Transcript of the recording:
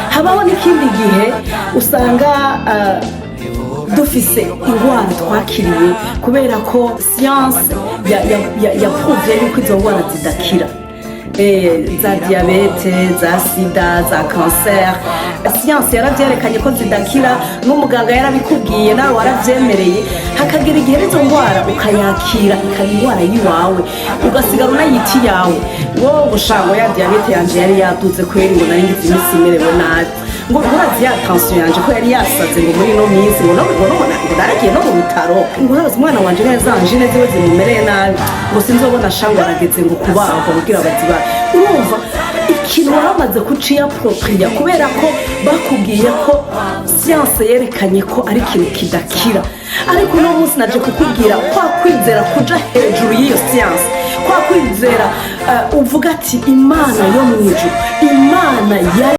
habaho n'ikindi gihe usanga dufise ingwara twakiriye kubera ko siyanse yapfuvye yuko izo ngwara zidakira, za diyabete, za sida, za kanseri. Siyanse yaravyerekanye ko zidakira, n'umuganga yarabikubwiye nawe waravyemereye. Hakagira igihe izo ngwara ukayakira ikaba ingwara yiwawe ugasigara unayiti yawe, ngo gushango ya diyabete yanje yari yaduze kweri ngo nari ngize imisi merewe nabi, ngo urazi ya tension yanje ko yari yasaze ngo muri no minsi ngo naragiye no mu bitaro, ngo urazi umwana wanje neza anjine ziwe zimumereye nabi, ngo sinzobona shango arageze ngo kubagwa kugira baziba. Urumva ikintu waramaze kuciapproprier kubera ko bakubwiye ko siyanse yerekanye ko ari ikintu kidakira. Ariko uno munsi naje kukubwira kwa kwizera kuja hejuru y'iyo siyanse, kwa kwizera uvuga ati Imana yo mu ijuru, Imana ya